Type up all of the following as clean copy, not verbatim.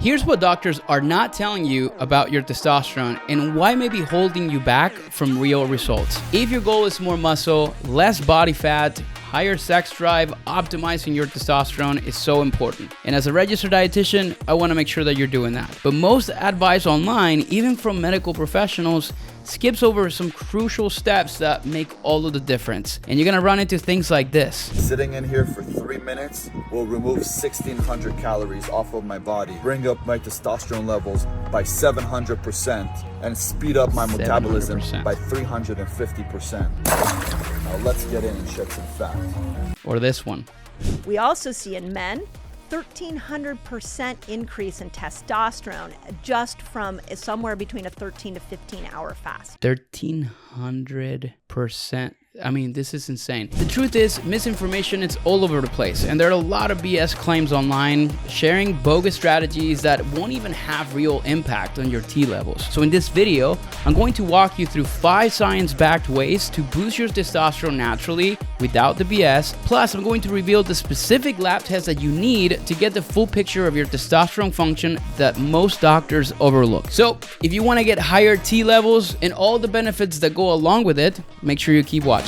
Here's what doctors are not telling you about your testosterone and why may be holding you back from real results. If your goal is more muscle, less body fat, higher sex drive, optimizing your testosterone is so important. And as a registered dietitian, I want to make sure that you're doing that. But most advice online, even from medical professionals, skips over some crucial steps that make all of the difference. And you're gonna run into things like this. Sitting in here for 3 minutes will remove 1,600 calories off of my body, bring up my testosterone levels by 700%, and speed up my metabolism 700%. by 350%. Now let's get in and shed some fat. Or this one. We also see in men 1,300% increase in testosterone just from somewhere between a 13 to 15 hour fast. 1,300%. I mean, this is insane. The truth is, misinformation is all over the place, and there are a lot of BS claims online sharing bogus strategies that won't even have real impact on your T levels. So in this video, I'm going to walk you through 5 science-backed ways to boost your testosterone naturally without the BS. Plus, I'm going to reveal the specific lab tests that you need to get the full picture of your testosterone function that most doctors overlook. So if you want to get higher T levels and all the benefits that go along with it, make sure you keep watching.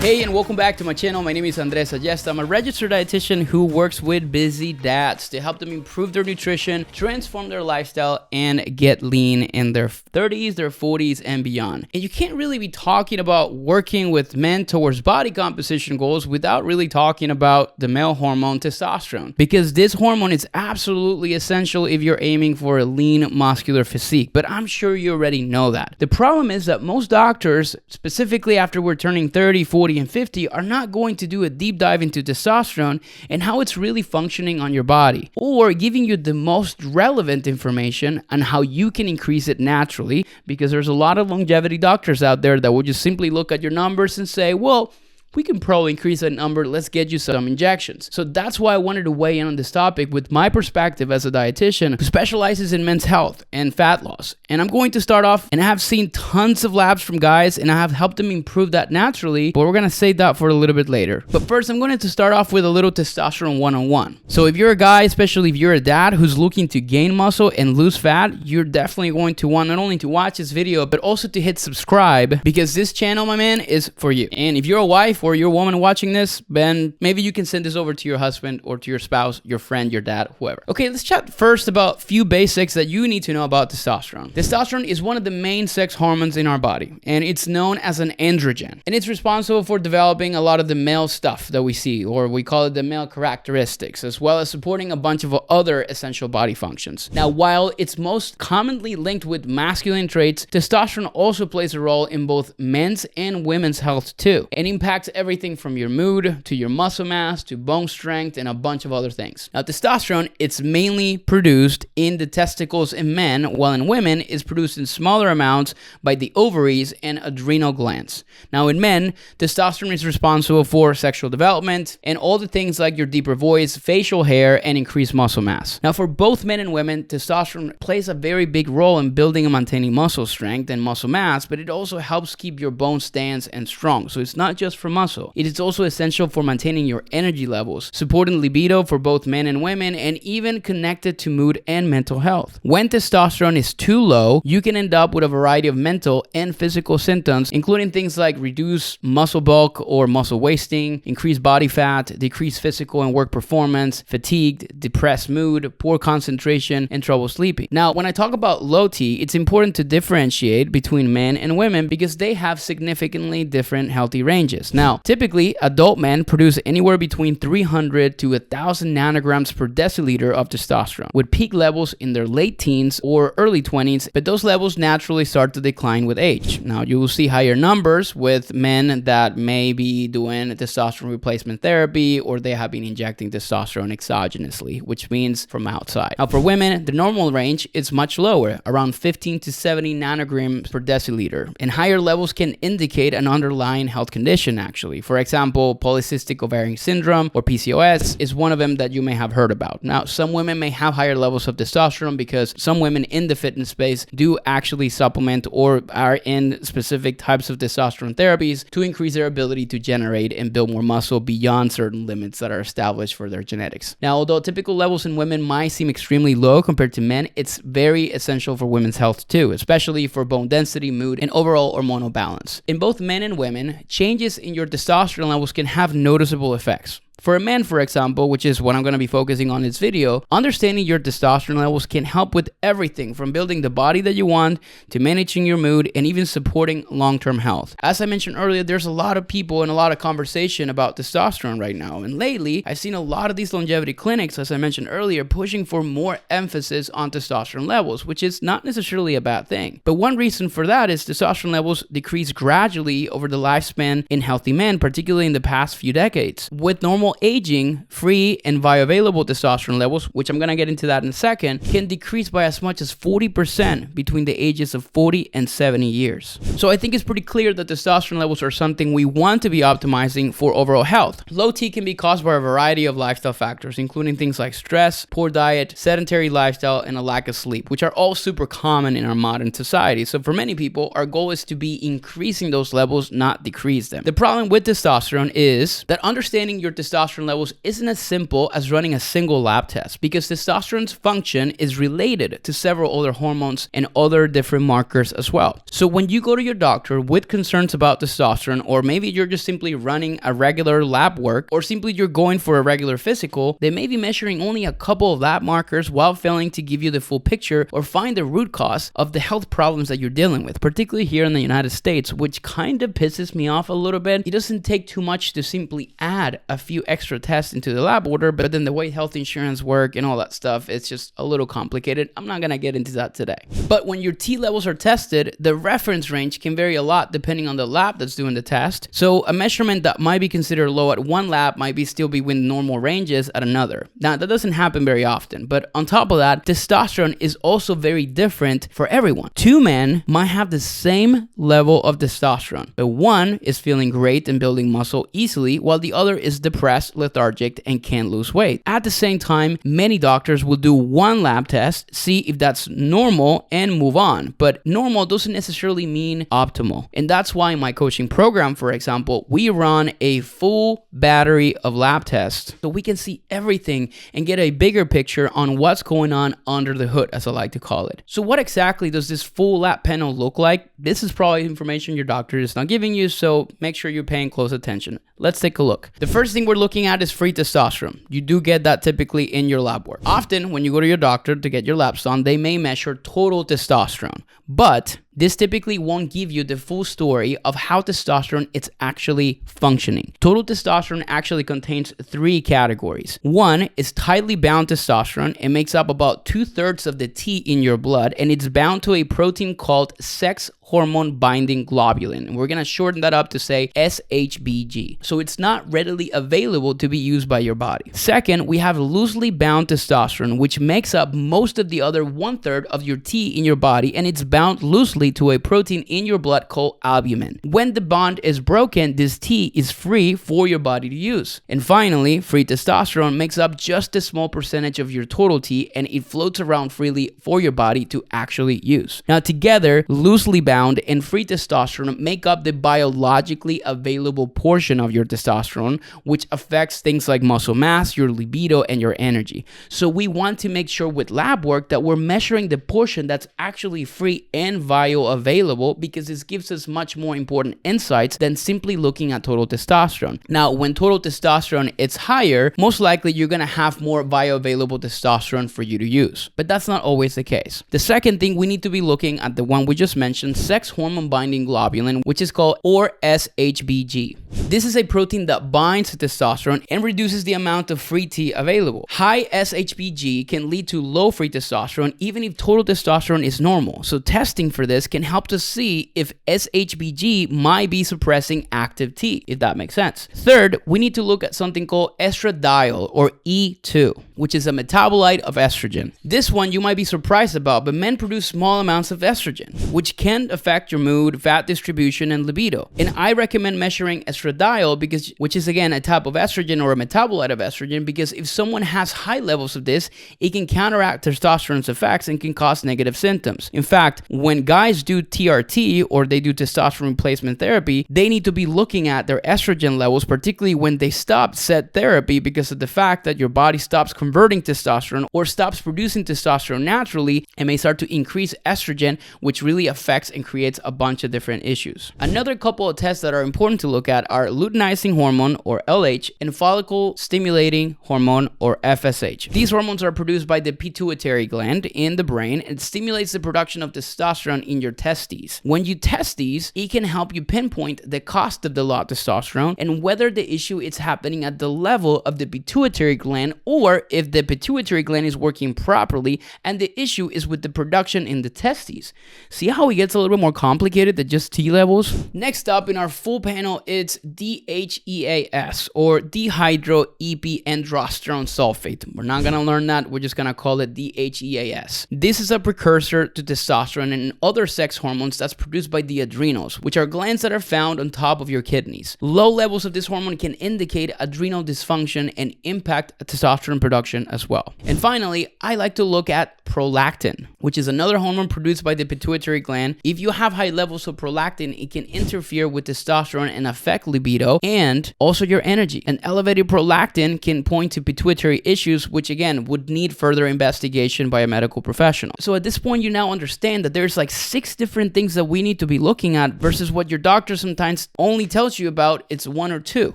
Hey, and welcome back to my channel. My name is Andres Ayesta. I'm a registered dietitian who works with busy dads to help them improve their nutrition, transform their lifestyle, and get lean in their 30s, their 40s, and beyond. And you can't really be talking about working with men towards body composition goals without really talking about the male hormone testosterone, because this hormone is absolutely essential if you're aiming for a lean, muscular physique. But I'm sure you already know that. The problem is that most doctors, specifically after we're turning 30, 40, and 50, are not going to do a deep dive into testosterone and how it's really functioning on your body, or giving you the most relevant information on how you can increase it naturally, because there's a lot of longevity doctors out there that will just simply look at your numbers and say, well, we can probably increase that number, let's get you some injections. So that's why I wanted to weigh in on this topic with my perspective as a dietitian who specializes in men's health and fat loss. And I'm going to start off, and I have seen tons of labs from guys, and I have helped them improve that naturally, but we're gonna save that for a little bit later. But first, I'm going to start off with a little testosterone 101. So if you're a guy, especially if you're a dad who's looking to gain muscle and lose fat, you're definitely going to want not only to watch this video, but also to hit subscribe, because this channel, my man, is for you. And if you're a wife or you're a woman watching this, then maybe you can send this over to your husband or to your spouse, your friend, your dad, whoever. Okay, let's chat first about a few basics that you need to know about testosterone. Testosterone is one of the main sex hormones in our body, and it's known as an androgen. And it's responsible for developing a lot of the male stuff that we see, or we call it the male characteristics, as well as supporting a bunch of other essential body functions. Now, while it's most commonly linked with masculine traits, testosterone also plays a role in both men's and women's health too, and impacts everything from your mood to your muscle mass to bone strength and a bunch of other things. Now, testosterone, it's mainly produced in the testicles in men, while in women it's produced in smaller amounts by the ovaries and adrenal glands. Now, in men, testosterone is responsible for sexual development and all the things like your deeper voice, facial hair, and increased muscle mass. Now, for both men and women, testosterone plays a very big role in building and maintaining muscle strength and muscle mass, but it also helps keep your bones dense and strong. So it's not just for muscle. It is also essential for maintaining your energy levels, supporting libido for both men and women, and even connected to mood and mental health. When testosterone is too low, you can end up with a variety of mental and physical symptoms, including things like reduced muscle bulk or muscle wasting, increased body fat, decreased physical and work performance, fatigued, depressed mood, poor concentration, and trouble sleeping. Now, when I talk about low T, it's important to differentiate between men and women because they have significantly different healthy ranges. Now, typically, adult men produce anywhere between 300 to 1,000 nanograms per deciliter of testosterone, with peak levels in their late teens or early 20s, but those levels naturally start to decline with age. Now, you will see higher numbers with men that may be doing testosterone replacement therapy, or they have been injecting testosterone exogenously, which means from outside. Now, for women, the normal range is much lower, around 15 to 70 nanograms per deciliter, and higher levels can indicate an underlying health condition, actually. actually. For example, polycystic ovarian syndrome or PCOS is one of them that you may have heard about. Now, some women may have higher levels of testosterone because some women in the fitness space do actually supplement or are in specific types of testosterone therapies to increase their ability to generate and build more muscle beyond certain limits that are established for their genetics. Now, although typical levels in women might seem extremely low compared to men, it's very essential for women's health too, especially for bone density, mood, and overall hormonal balance. In both men and women, changes in your testosterone levels can have noticeable effects. For a man, for example, which is what I'm going to be focusing on in this video, understanding your testosterone levels can help with everything from building the body that you want to managing your mood and even supporting long-term health. As I mentioned earlier, there's a lot of people and a lot of conversation about testosterone right now. And lately, I've seen a lot of these longevity clinics, as I mentioned earlier, pushing for more emphasis on testosterone levels, which is not necessarily a bad thing. But one reason for that is testosterone levels decrease gradually over the lifespan in healthy men, particularly in the past few decades. With normal aging, free and bioavailable testosterone levels, which I'm going to get into that in a second, can decrease by as much as 40% between the ages of 40 and 70 years. So I think it's pretty clear that testosterone levels are something we want to be optimizing for overall health. Low T can be caused by a variety of lifestyle factors, including things like stress, poor diet, sedentary lifestyle, and a lack of sleep, which are all super common in our modern society. So for many people, our goal is to be increasing those levels, not decrease them. The problem with testosterone is that understanding your testosterone levels isn't as simple as running a single lab test, because testosterone's function is related to several other hormones and other different markers as well. So when you go to your doctor with concerns about testosterone, or maybe you're just simply running a regular lab work, or simply you're going for a regular physical, they may be measuring only a couple of lab markers while failing to give you the full picture or find the root cause of the health problems that you're dealing with, particularly here in the United States, which kind of pisses me off a little bit. It doesn't take too much to simply add a few extra tests into the lab order, but then the way health insurance work and all that stuff, it's just a little complicated. I'm not gonna get into that today. But when your T levels are tested, the reference range can vary a lot depending on the lab that's doing the test. So a measurement that might be considered low at one lab might be still be within normal ranges at another. Now, that doesn't happen very often, but on top of that, testosterone is also very different for everyone. Two men might have the same level of testosterone, but one is feeling great and building muscle easily, while the other is depressed, lethargic, and can't lose weight. At the same time, many doctors will do one lab test, see if that's normal, and move on. But normal doesn't necessarily mean optimal. And that's why in my coaching program, for example, we run a full battery of lab tests so we can see everything and get a bigger picture on what's going on under the hood, as I like to call it. So what exactly does this full lab panel look like? This is probably information your doctor is not giving you, so make sure you're paying close attention. Let's take a look. The first thing we're looking at is free testosterone. You do get that typically in your lab work. Often when you go to your doctor to get your labs done, they may measure total testosterone, but this typically won't give you the full story of how testosterone is actually functioning. Total testosterone actually contains three categories. One is tightly bound testosterone. It makes up about 2/3 of the T in your blood, and it's bound to a protein called sex hormone binding globulin. And we're going to shorten that up to say SHBG. So it's not readily available to be used by your body. Second, we have loosely bound testosterone, which makes up most of the other 1/3 of your T in your body, and it's bound loosely to a protein in your blood called albumin. When the bond is broken, this T is free for your body to use. And finally, free testosterone makes up just a small percentage of your total T, and it floats around freely for your body to actually use. Now together, loosely bound and free testosterone make up the biologically available portion of your testosterone, which affects things like muscle mass, your libido, and your energy. So we want to make sure with lab work that we're measuring the portion that's actually free and bioavailable, because this gives us much more important insights than simply looking at total testosterone. Now, when total testosterone is higher, most likely you're going to have more bioavailable testosterone for you to use. But that's not always the case. The second thing, we need to be looking at the one we just mentioned, sex hormone binding globulin, which is called SHBG. This is a protein that binds to testosterone and reduces the amount of free T available. High SHBG can lead to low free testosterone even if total testosterone is normal. So testing for this this can help to see if SHBG might be suppressing active T, if that makes sense. Third, we need to look at something called estradiol, or E2, which is a metabolite of estrogen. This one you might be surprised about, but men produce small amounts of estrogen, which can affect your mood, fat distribution, and libido. And I recommend measuring estradiol, which is again a type of estrogen or a metabolite of estrogen, because if someone has high levels of this, it can counteract testosterone's effects and can cause negative symptoms. In fact, when guys do TRT, or they do testosterone replacement therapy, they need to be looking at their estrogen levels, particularly when they stop said therapy, because of the fact that your body stops converting testosterone or stops producing testosterone naturally and may start to increase estrogen, which really affects and creates a bunch of different issues. Another couple of tests that are important to look at are luteinizing hormone, or LH, and follicle stimulating hormone, or FSH. These hormones are produced by the pituitary gland in the brain and stimulates the production of testosterone in your testes. When you test these, it can help you pinpoint the cost of the low testosterone and whether the issue is happening at the level of the pituitary gland, or if the pituitary gland is working properly and the issue is with the production in the testes. See how it gets a little bit more complicated than just T levels? Next up in our full panel, it's DHEAS, or dihydroepiandrosterone sulfate. We're not going to learn that. We're just going to call it DHEAS. This is a precursor to testosterone and other sex hormones that's produced by the adrenals, which are glands that are found on top of your kidneys. Low levels of this hormone can indicate adrenal dysfunction and impact testosterone production as well. And finally, I like to look at prolactin, which is another hormone produced by the pituitary gland. If you have high levels of prolactin, it can interfere with testosterone and affect libido and also your energy. An elevated prolactin can point to pituitary issues, which again would need further investigation by a medical professional. So at this point, you now understand that there's like 6 different things that we need to be looking at versus what your doctor sometimes only tells you about, it's 1 or 2.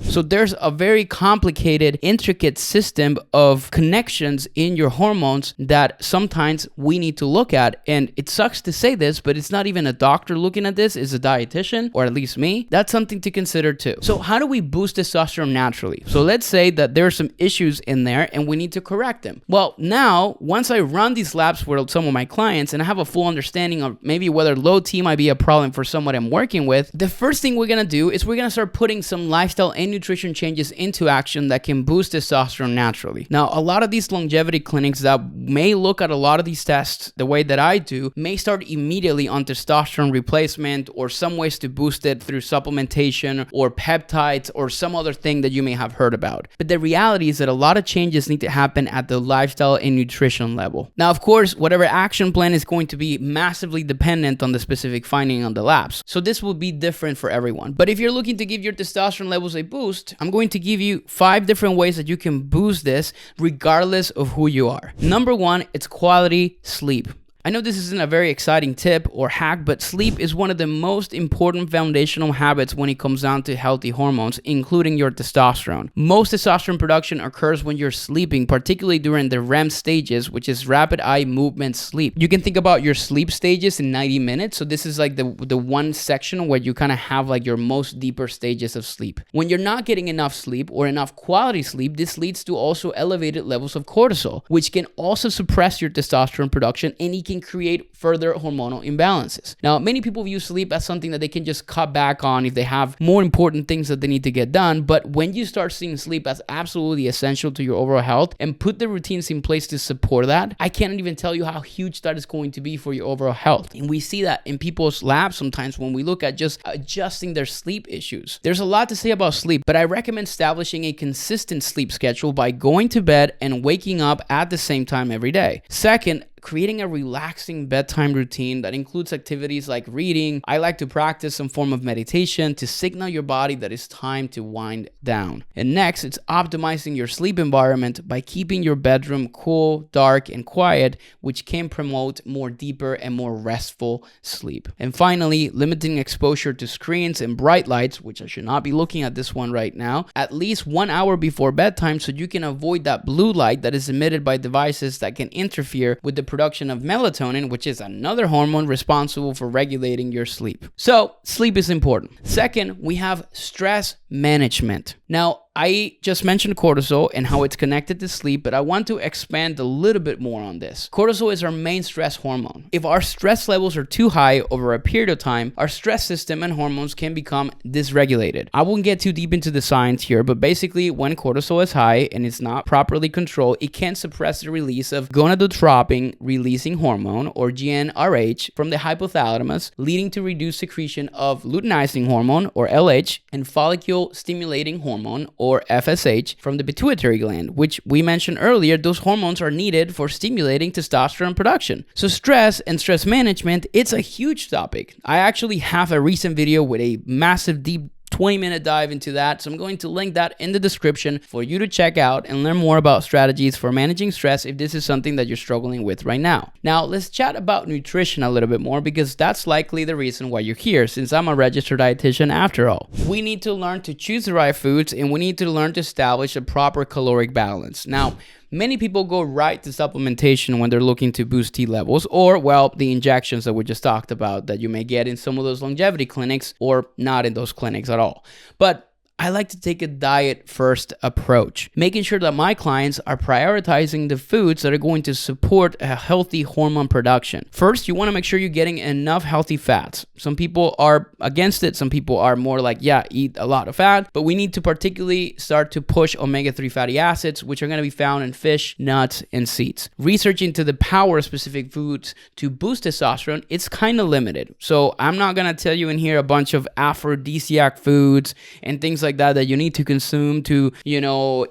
So there's a very complicated, intricate system of connections in your hormones that sometimes we need to look at. And it sucks to say this, but it's not even a doctor looking at this, it's a dietitian, or at least me. That's something to consider too. So how do we boost testosterone naturally? So let's say that there are some issues in there and we need to correct them. Well, now, once I run these labs for some of my clients and I have a full understanding of maybe whether low T might be a problem for someone I'm working with, the first thing we're going to do is we're going to start putting some lifestyle and nutrition changes into action that can boost testosterone naturally. Now, a lot of these longevity clinics that may look at a lot of these tests the way that I do may start immediately on testosterone replacement or some ways to boost it through supplementation or peptides or some other thing that you may have heard about. But the reality is that a lot of changes need to happen at the lifestyle and nutrition level. Now, of course, whatever action plan is going to be massively dependent on the specific finding on the labs. So this will be different for everyone. But if you're looking to give your testosterone levels a boost, I'm going to give you 5 different ways that you can boost this regardless of who you are. Number 1, it's quality sleep. I know this isn't a very exciting tip or hack, but sleep is one of the most important foundational habits when it comes down to healthy hormones, including your testosterone. Most testosterone production occurs when you're sleeping, particularly during the REM stages, which is rapid eye movement sleep. You can think about your sleep stages in 90 minutes. So this is like the one section where you kind of have like your most deeper stages of sleep. When you're not getting enough sleep or enough quality sleep, this leads to also elevated levels of cortisol, which can also suppress your testosterone production, and it can create further hormonal imbalances. Now, many people view sleep as something that they can just cut back on if they have more important things that they need to get done. But when you start seeing sleep as absolutely essential to your overall health and put the routines in place to support that, I can't even tell you how huge that is going to be for your overall health. And we see that in people's labs sometimes when we look at just adjusting their sleep issues. There's a lot to say about sleep, but I recommend establishing a consistent sleep schedule by going to bed and waking up at the same time every day. Second, creating a relaxing bedtime routine that includes activities like reading. I like to practice some form of meditation to signal your body that it's time to wind down. And next, it's optimizing your sleep environment by keeping your bedroom cool, dark, and quiet, which can promote more deeper and more restful sleep. And finally, limiting exposure to screens and bright lights, which I should not be looking at this one right now, at least 1 hour before bedtime so you can avoid that blue light that is emitted by devices that can interfere with the production of melatonin, which is another hormone responsible for regulating your sleep. So, sleep is important. Second, we have stress management. Now, I just mentioned cortisol and how it's connected to sleep, but I want to expand a little bit more on this. Cortisol is our main stress hormone. If our stress levels are too high over a period of time, our stress system and hormones can become dysregulated. I won't get too deep into the science here, but basically when cortisol is high and it's not properly controlled, it can suppress the release of gonadotropin releasing hormone, or GnRH, from the hypothalamus, leading to reduced secretion of luteinizing hormone, or LH, and follicle stimulating hormone, or FSH, from the pituitary gland, which we mentioned earlier. Those hormones are needed for stimulating testosterone production. So stress and stress management, it's a huge topic. I actually have a recent video with a massive deep 20-minute dive into that, so I'm going to link that in the description for you to check out and learn more about strategies for managing stress if this is something that you're struggling with right now. Now, let's chat about nutrition a little bit more, because that's likely the reason why you're here, since I'm a registered dietitian after all. We need to learn to choose the right foods, and we need to learn to establish a proper caloric balance. Now, many people go right to supplementation when they're looking to boost T levels, or, well, the injections that we just talked about that you may get in some of those longevity clinics, or not in those clinics at all. But I like to take a diet first approach, making sure that my clients are prioritizing the foods that are going to support a healthy hormone production. First, you want to make sure you're getting enough healthy fats. Some people are against it. Some people are more like, yeah, eat a lot of fat, but we need to particularly start to push omega-3 fatty acids, which are going to be found in fish, nuts, and seeds. Research into the power of specific foods to boost testosterone, it's kind of limited. So I'm not going to tell you in here a bunch of aphrodisiac foods and things like that you need to consume to,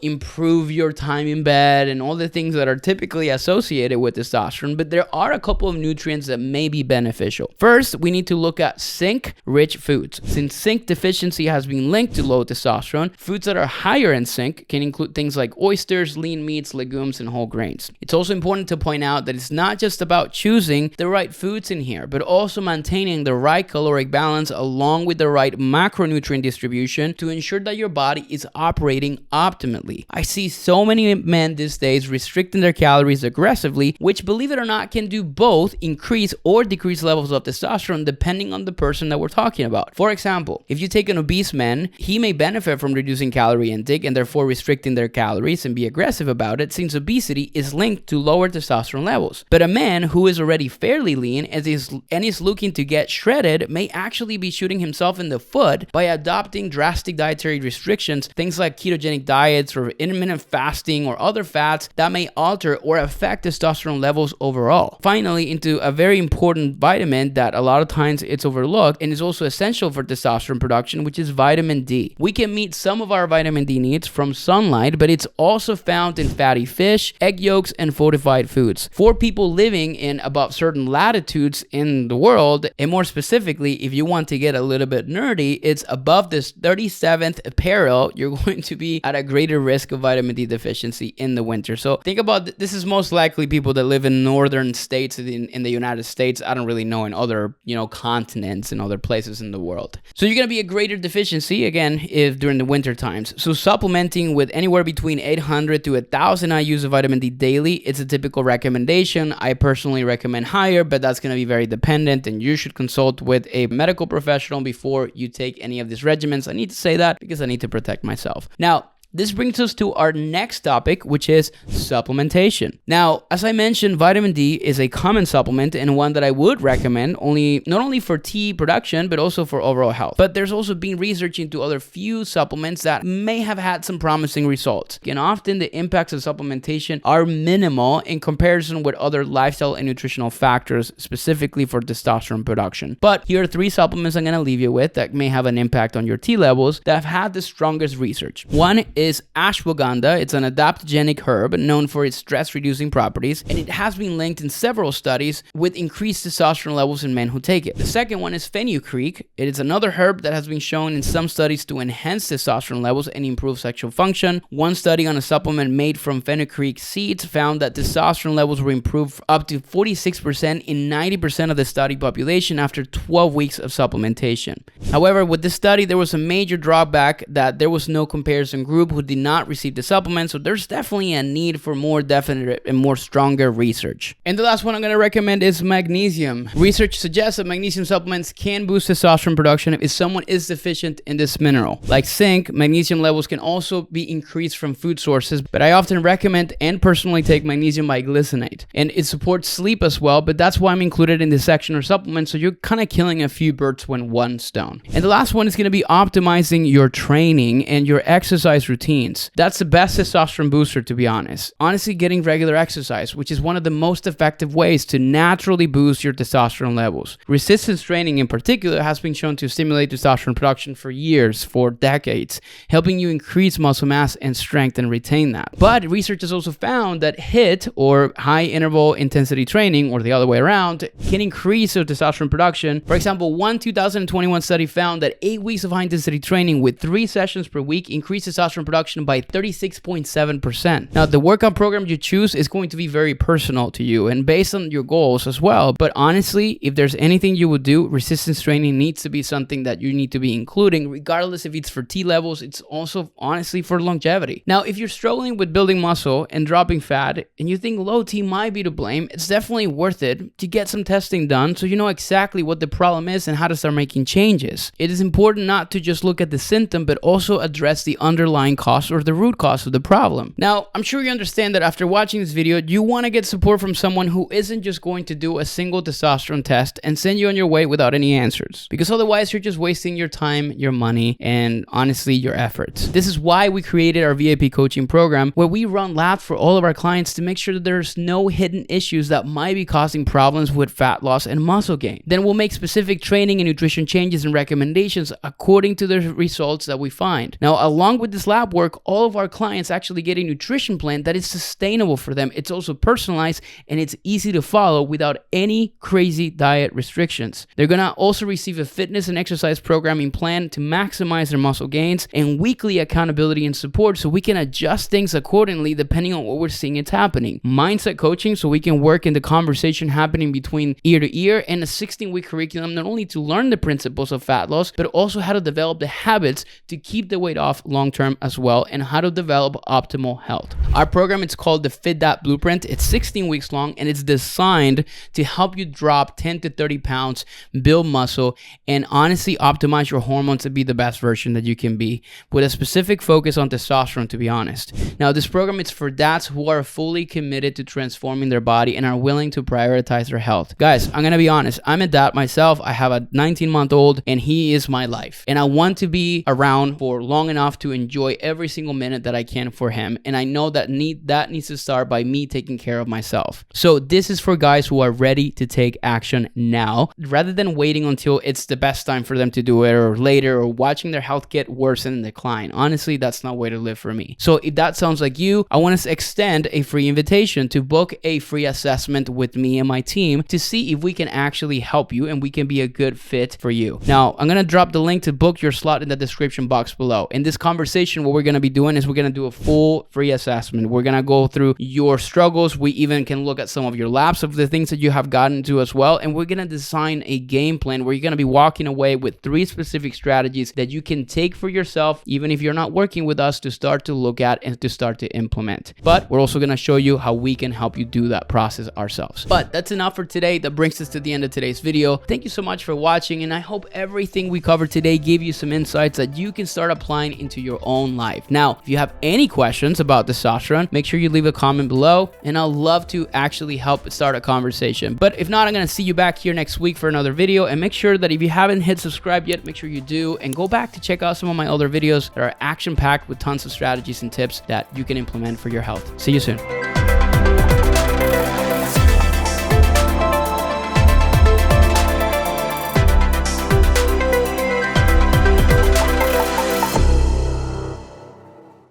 improve your time in bed and all the things that are typically associated with testosterone. But there are a couple of nutrients that may be beneficial. First, we need to look at zinc-rich foods. Since zinc deficiency has been linked to low testosterone, foods that are higher in zinc can include things like oysters, lean meats, legumes, and whole grains. It's also important to point out that it's not just about choosing the right foods in here, but also maintaining the right caloric balance along with the right macronutrient distribution to ensure that your body is operating optimally. I see so many men these days restricting their calories aggressively, which, believe it or not, can do both increase or decrease levels of testosterone depending on the person that we're talking about. For example, if you take an obese man, he may benefit from reducing calorie intake and therefore restricting their calories and be aggressive about it, since obesity is linked to lower testosterone levels. But a man who is already fairly lean and is looking to get shredded may actually be shooting himself in the foot by adopting drastic dietary restrictions, things like ketogenic diets or intermittent fasting or other fats that may alter or affect testosterone levels overall. Finally, into a very important vitamin that a lot of times it's overlooked and is also essential for testosterone production, which is vitamin D. We can meet some of our vitamin D needs from sunlight, but it's also found in fatty fish, egg yolks, and fortified foods. For people living in above certain latitudes in the world, and more specifically, if you want to get a little bit nerdy, it's above this 37th peril, you're going to be at a greater risk of vitamin D deficiency in the winter. So think about this is most likely people that live in northern states in the United States. I don't really know in other, continents and other places in the world. So you're going to be a greater deficiency again if during the winter times. So supplementing with anywhere between 800 to 1,000 IUs of vitamin D daily, it's a typical recommendation. I personally recommend higher, but that's going to be very dependent, and you should consult with a medical professional before you take any of these regimens. I need to say that because I need to protect myself. Now, this brings us to our next topic, which is supplementation. Now, as I mentioned, vitamin D is a common supplement and one that I would recommend not only for T production, but also for overall health. But there's also been research into other few supplements that may have had some promising results. And often the impacts of supplementation are minimal in comparison with other lifestyle and nutritional factors, specifically for testosterone production. But here are 3 supplements I'm going to leave you with that may have an impact on your T levels that have had the strongest research. One is ashwagandha. It's an adaptogenic herb known for its stress-reducing properties, and it has been linked in several studies with increased testosterone levels in men who take it. The second one is fenugreek. It is another herb that has been shown in some studies to enhance testosterone levels and improve sexual function. One study on a supplement made from fenugreek seeds found that testosterone levels were improved up to 46% in 90% of the study population after 12 weeks of supplementation. However, with this study, there was a major drawback that there was no comparison group who did not receive the supplement, so there's definitely a need for more definite and more stronger research. And the last one I'm going to recommend is magnesium. Research suggests that magnesium supplements can boost testosterone production if someone is deficient in this mineral. Like zinc, magnesium levels can also be increased from food sources, but I often recommend and personally take magnesium biglycinate. And it supports sleep as well, but that's why I'm included in this section or supplement, so you're kind of killing a few birds with one stone. And the last one is going to be optimizing your training and your exercise routines. That's the best testosterone booster, to be honest. Honestly, getting regular exercise, which is one of the most effective ways to naturally boost your testosterone levels. Resistance training in particular has been shown to stimulate testosterone production for years, for decades, helping you increase muscle mass and strength and retain that. But research has also found that HIIT, or high interval intensity training, or the other way around, can increase your testosterone production. For example, one 2021 study found that 8 weeks of high intensity training with 3 sessions per week increased testosterone production by 36.7%. Now, the workout program you choose is going to be very personal to you and based on your goals as well. But honestly, if there's anything you would do, resistance training needs to be something that you need to be including, regardless if it's for T levels, it's also honestly for longevity. Now, if you're struggling with building muscle and dropping fat and you think low T might be to blame, it's definitely worth it to get some testing done so you know exactly what the problem is and how to start making changes. It is important not to just look at the symptom, but also address the underlying cause or the root cause of the problem. Now, I'm sure you understand that after watching this video, you want to get support from someone who isn't just going to do a single testosterone test and send you on your way without any answers. Because otherwise, you're just wasting your time, your money, and honestly, your efforts. This is why we created our VIP coaching program, where we run labs for all of our clients to make sure that there's no hidden issues that might be causing problems with fat loss and muscle gain. Then we'll make specific training and nutrition changes and recommendations according to the results that we find. Now, along with this lab work, all of our clients actually get a nutrition plan that is sustainable for them. It's also personalized and it's easy to follow without any crazy diet restrictions. They're gonna also receive a fitness and exercise programming plan to maximize their muscle gains and weekly accountability and support so we can adjust things accordingly depending on what we're seeing it's happening. Mindset coaching so we can work in the conversation happening between ear to ear, and a 16-week curriculum not only to learn the principles of fat loss, but also how to develop the habits to keep the weight off long term as well, and how to develop optimal health. Our program, it's called the Fit That Blueprint. It's 16 weeks long and it's designed to help you drop 10 to 30 pounds, build muscle, and honestly optimize your hormones to be the best version that you can be, with a specific focus on testosterone, to be honest. Now, this program is for dads who are fully committed to transforming their body and are willing to prioritize their health. Guys, I'm gonna be honest, I'm a dad myself. I have a 19-month-old and he is my life, and I want to be around for long enough to enjoy every single minute that I can for him, and I know that needs to start by me taking care of myself. So this is for guys who are ready to take action now, rather than waiting until it's the best time for them to do it, or later, or watching their health get worse and decline. Honestly, that's not a way to live for me. So if that sounds like you, I want to extend a free invitation to book a free assessment with me and my team to see if we can actually help you and we can be a good fit for you. Now, I'm going to drop the link to book your slot in the description box below. In this conversation, what we're going to be doing is we're going to do a full free assessment. We're going to go through your struggles. We even can look at some of your laps of the things that you have gotten to as well. And we're going to design a game plan where you're going to be walking away with 3 specific strategies that you can take for yourself, even if you're not working with us, to start to look at and to start to implement. But we're also going to show you how we can help you do that process ourselves. But that's enough for today. That brings us to the end of today's video. Thank you so much for watching, and I hope everything we covered today gave you some insights that you can start applying into your own life. Now, if you have any questions about testosterone, make sure you leave a comment below, and I'll love to actually help start a conversation. But if not, I'm going to see you back here next week for another video, and make sure that if you haven't hit subscribe yet, make sure you do, and go back to check out some of my other videos that are action-packed with tons of strategies and tips that you can implement for your health. See you soon.